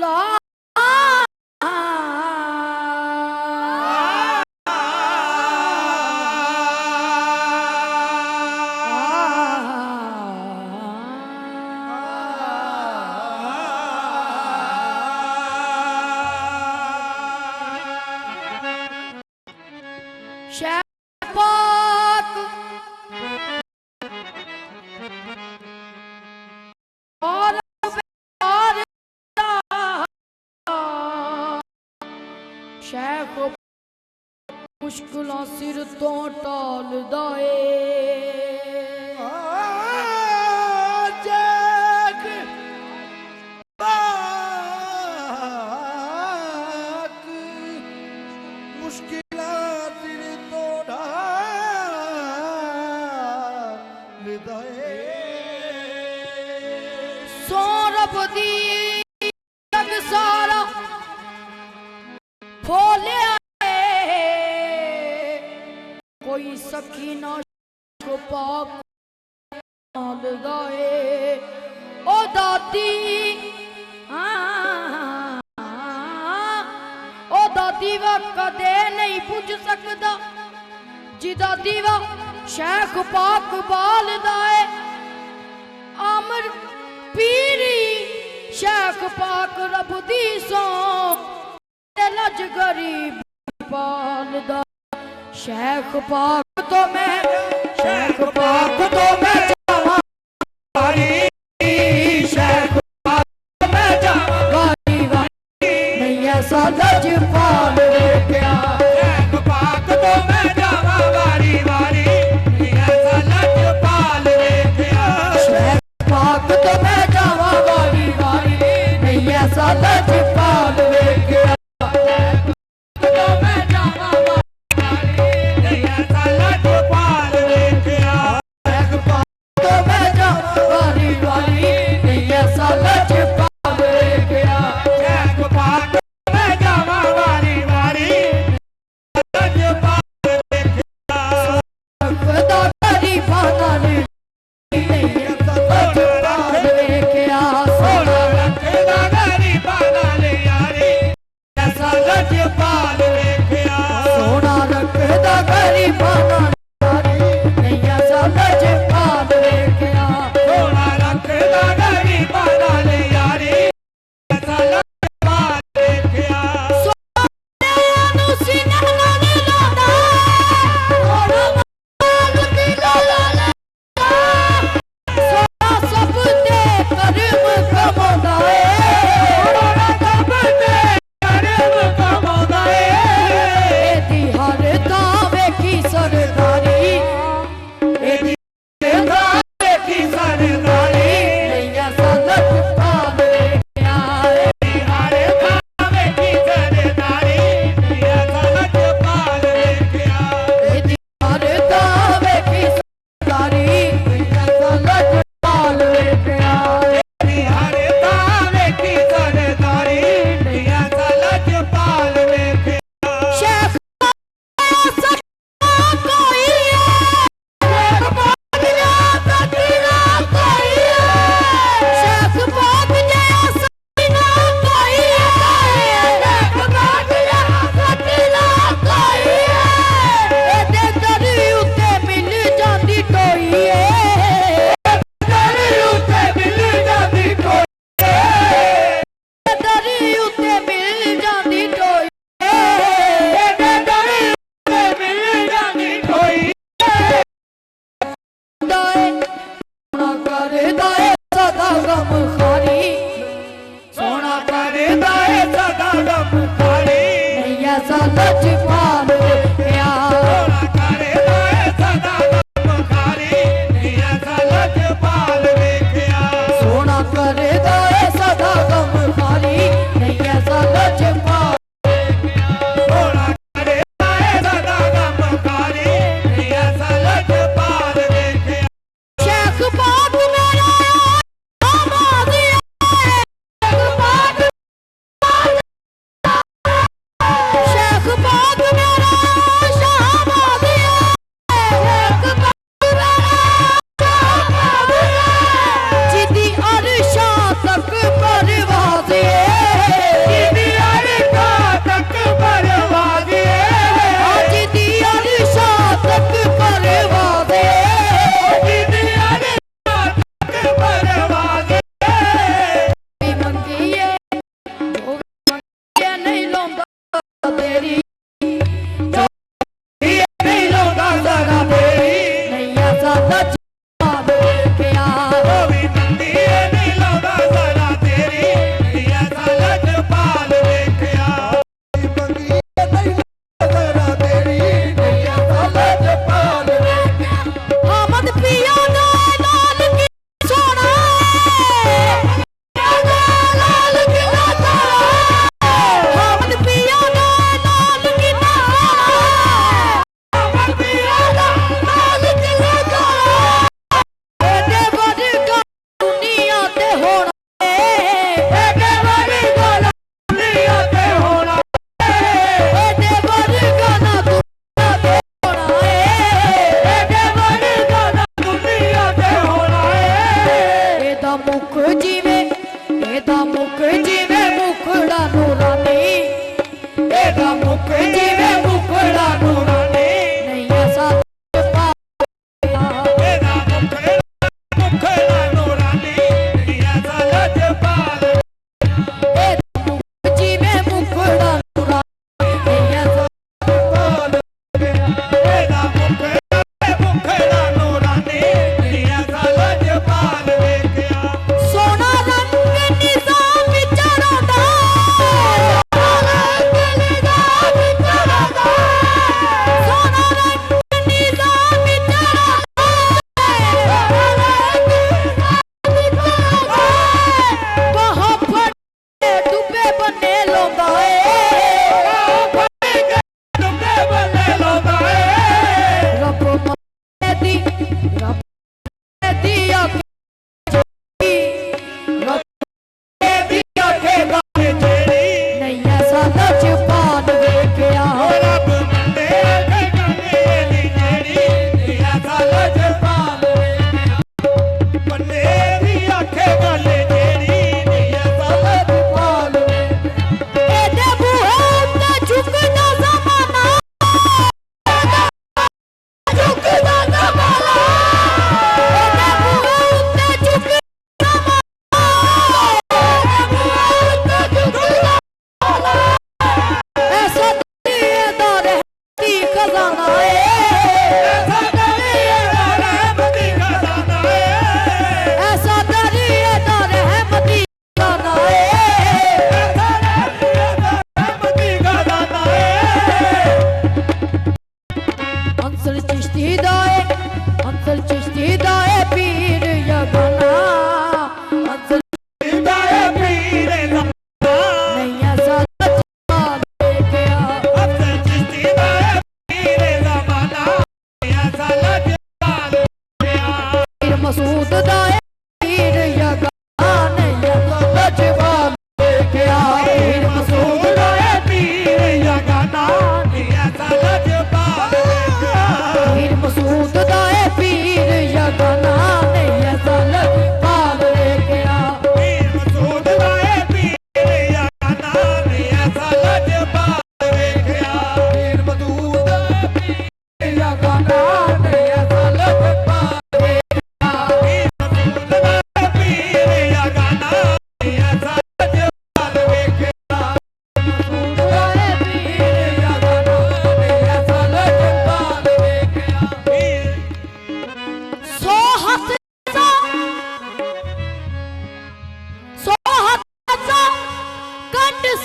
सा शेख मुश्किलों सिर तो टाल दाए सौरभ दी सारा खोले कोई सखी ना को पाक लगाए ओ दादी ओ दादी वा कदे नहीं बुझ सकदा जिदा दीवा शेख पाक बाल दाए अमर पीरी शेख पाक रब दी सो लज गरीब पालदा शेख पाक तो मैं शेख पाक तो मैं जावा शेख पाक तो मैं जावा नहीं ऐसा लज पाल क्या शेख पाक तो मैं जावा वारी वारी नहीं ऐसा लज पाल क्या शेख पाक तो मैं जावा वारी वारी नहीं ऐसा लज पाल क्या शेख पाक मेरा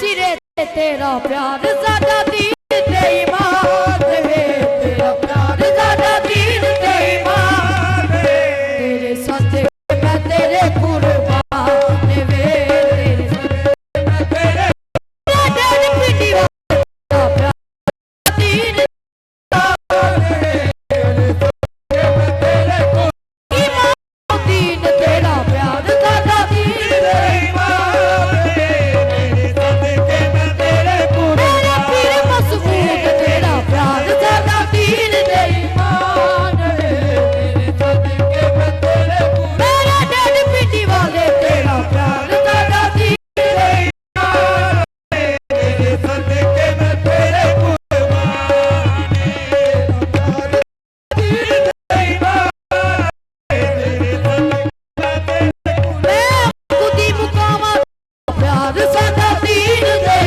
सिरे ते तेरा प्यार साडा दीन ते ईमान वे तेरा प्यार साडा दीन ते ईमान वे तेरे सदके मैं तेरे कुर्बान वे तेरे सदके मैं तेरे लाडन पिंडी वाला प्यार दीन दीन तेरा प्यार साडा दीन ते ईमान वे तेरे सदके मैं तेरे मेरा पीर मसबूत तेरा प्यार साडा दीन ते ईमान वे तेरे सदके मैं तेरे मेरा डैड पिंडी वाले तेरा प्यार साडा दीन ते ईमान वे तेरे सदके मैं तेरे कुर्बान तेरा प्यार दीन ते ईमान मैं खुदी मुकामा प्यार साडा दीन ते